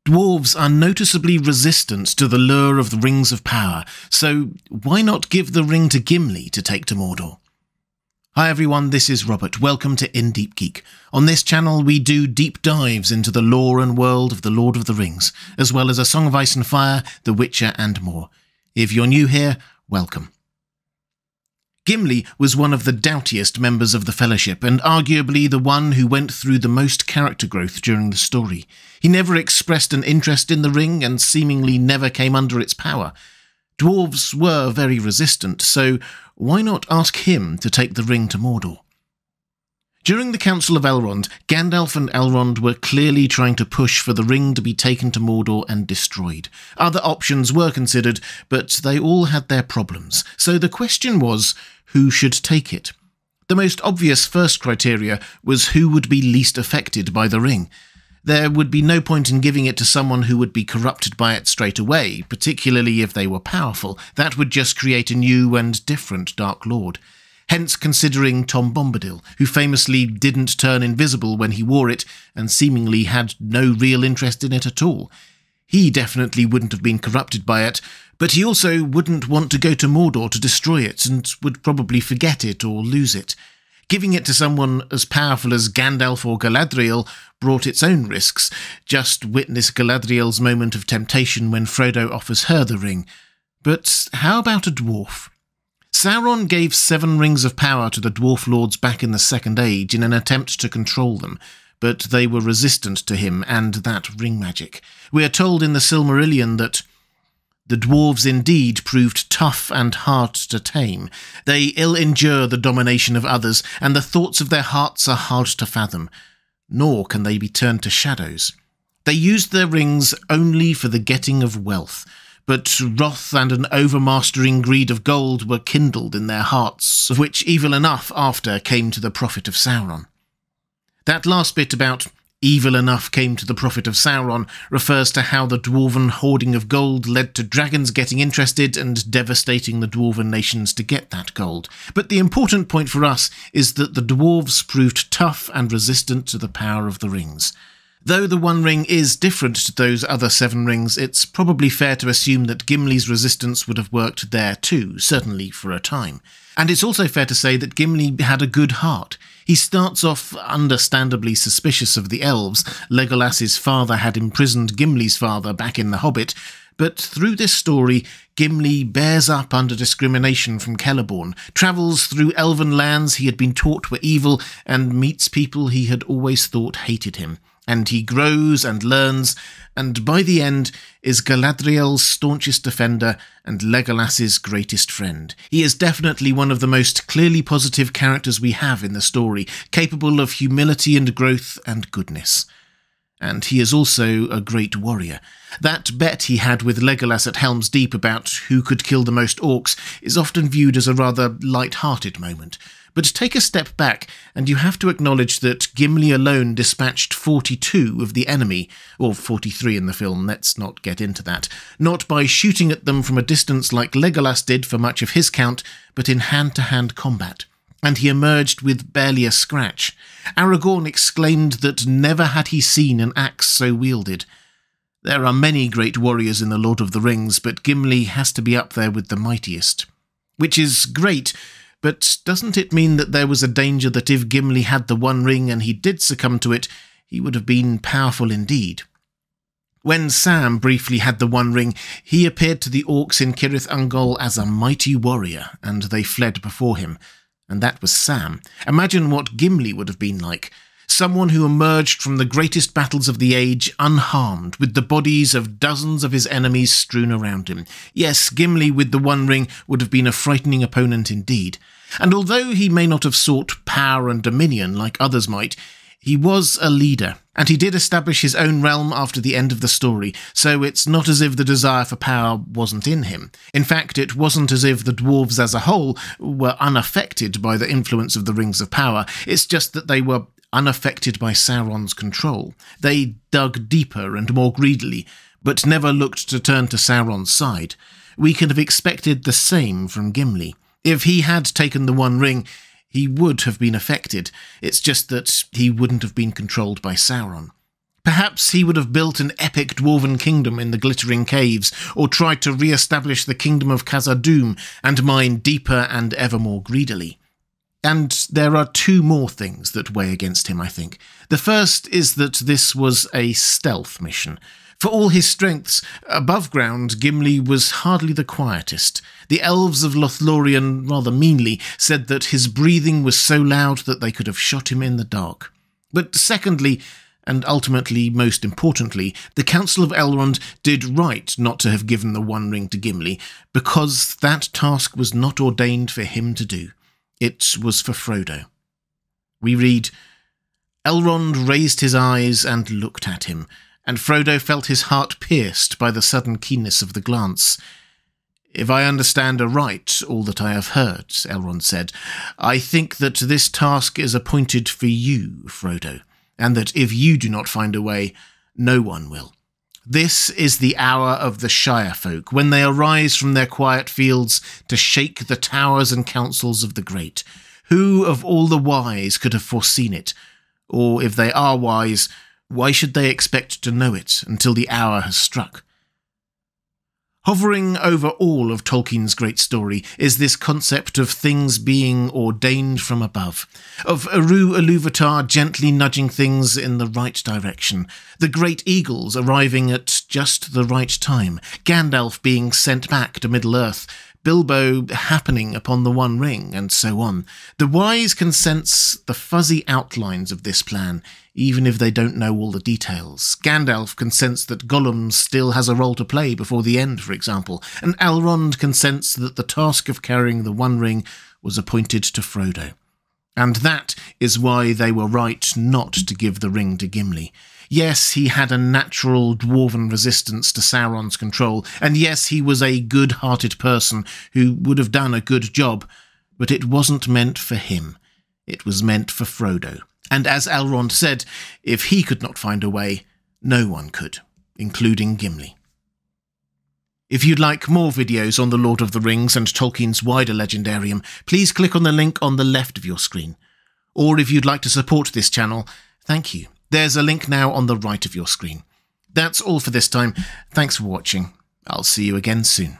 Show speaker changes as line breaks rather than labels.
Dwarves are noticeably resistant to the lure of the Rings of Power, so why not give the ring to Gimli to take to Mordor? Hi everyone, this is Robert. Welcome to In Deep Geek. On this channel we do deep dives into the lore and world of The Lord of the Rings, as well as A Song of Ice and Fire, The Witcher and more. If you're new here, welcome. Gimli was one of the doughtiest members of the Fellowship, and arguably the one who went through the most character growth during the story. He never expressed an interest in the ring, and seemingly never came under its power. Dwarves were very resistant, so why not ask him to take the ring to Mordor? During the Council of Elrond, Gandalf and Elrond were clearly trying to push for the ring to be taken to Mordor and destroyed. Other options were considered, but they all had their problems, so the question was, who should take it? The most obvious first criteria was who would be least affected by the ring. There would be no point in giving it to someone who would be corrupted by it straight away, particularly if they were powerful. That would just create a new and different Dark Lord. Hence considering Tom Bombadil, who famously didn't turn invisible when he wore it, and seemingly had no real interest in it at all. He definitely wouldn't have been corrupted by it, but he also wouldn't want to go to Mordor to destroy it, and would probably forget it or lose it. Giving it to someone as powerful as Gandalf or Galadriel brought its own risks. Just witness Galadriel's moment of temptation when Frodo offers her the ring. But how about a dwarf? Sauron gave 7 rings of power to the dwarf lords back in the Second Age in an attempt to control them, but they were resistant to him and that ring magic. We are told in the Silmarillion that the dwarves indeed proved tough and hard to tame. They ill endure the domination of others, and the thoughts of their hearts are hard to fathom. Nor can they be turned to shadows. They used their rings only for the getting of wealth, but wrath and an overmastering greed of gold were kindled in their hearts, of which evil enough after came to the prophet of Sauron. That last bit about evil enough came to the prophet of Sauron refers to how the dwarven hoarding of gold led to dragons getting interested and devastating the dwarven nations to get that gold. But the important point for us is that the dwarves proved tough and resistant to the power of the rings. Though the One Ring is different to those other 7 rings, it's probably fair to assume that Gimli's resistance would have worked there too, certainly for a time. And it's also fair to say that Gimli had a good heart. He starts off understandably suspicious of the elves. Legolas's father had imprisoned Gimli's father back in The Hobbit, but through this story, Gimli bears up under discrimination from Celeborn, travels through elven lands he had been taught were evil, and meets people he had always thought hated him. And he grows and learns, and by the end is Galadriel's staunchest defender and Legolas's greatest friend. He is definitely one of the most clearly positive characters we have in the story, capable of humility and growth and goodness. And he is also a great warrior. That bet he had with Legolas at Helm's Deep about who could kill the most orcs is often viewed as a rather light-hearted moment. But take a step back, and you have to acknowledge that Gimli alone dispatched 42 of the enemy, or 43 in the film, let's not get into that, not by shooting at them from a distance like Legolas did for much of his count, but in hand-to-hand combat. And he emerged with barely a scratch. Aragorn exclaimed that never had he seen an axe so wielded. There are many great warriors in The Lord of the Rings, but Gimli has to be up there with the mightiest. Which is great, but doesn't it mean that there was a danger that if Gimli had the One Ring and he did succumb to it, he would have been powerful indeed? When Sam briefly had the One Ring, he appeared to the orcs in Cirith Ungol as a mighty warrior, and they fled before him. And that was Sam. Imagine what Gimli would have been like. Someone who emerged from the greatest battles of the age unharmed, with the bodies of dozens of his enemies strewn around him. Yes, Gimli with the One Ring would have been a frightening opponent indeed. And although he may not have sought power and dominion like others might, he was a leader, and he did establish his own realm after the end of the story, so it's not as if the desire for power wasn't in him. In fact, it wasn't as if the dwarves as a whole were unaffected by the influence of the Rings of Power, it's just that they were unaffected by Sauron's control. They dug deeper and more greedily, but never looked to turn to Sauron's side. We could have expected the same from Gimli. If he had taken the One Ring, he would have been affected. It's just that he wouldn't have been controlled by Sauron. Perhaps he would have built an epic dwarven kingdom in the glittering caves, or tried to re-establish the kingdom of Khazad-dûm and mine deeper and ever more greedily. And there are two more things that weigh against him, I think. The first is that this was a stealth mission. For all his strengths, above ground, Gimli was hardly the quietest. The elves of Lothlorien, rather meanly, said that his breathing was so loud that they could have shot him in the dark. But secondly, and ultimately most importantly, the Council of Elrond did right not to have given the One Ring to Gimli, because that task was not ordained for him to do. It was for Frodo. We read, Elrond raised his eyes and looked at him, and Frodo felt his heart pierced by the sudden keenness of the glance. If I understand aright all that I have heard, Elrond said, I think that this task is appointed for you, Frodo, and that if you do not find a way, no one will. This is the hour of the Shire folk, when they arise from their quiet fields to shake the towers and councils of the great. Who of all the wise could have foreseen it? Or if they are wise, why should they expect to know it until the hour has struck? Hovering over all of Tolkien's great story is this concept of things being ordained from above, of Eru Ilúvatar gently nudging things in the right direction, the great eagles arriving at just the right time, Gandalf being sent back to Middle-earth, Bilbo happening upon the One Ring, and so on. The wise can sense the fuzzy outlines of this plan, even if they don't know all the details. Gandalf can sense that Gollum still has a role to play before the end, for example, and Elrond can sense that the task of carrying the One Ring was appointed to Frodo. And that is why they were right not to give the ring to Gimli. Yes, he had a natural dwarven resistance to Sauron's control, and yes, he was a good-hearted person who would have done a good job, but it wasn't meant for him. It was meant for Frodo. And as Elrond said, if he could not find a way, no one could, including Gimli. If you'd like more videos on the Lord of the Rings and Tolkien's wider legendarium, please click on the link on the left of your screen. Or if you'd like to support this channel, thank you. There's a link now on the right of your screen. That's all for this time. Thanks for watching. I'll see you again soon.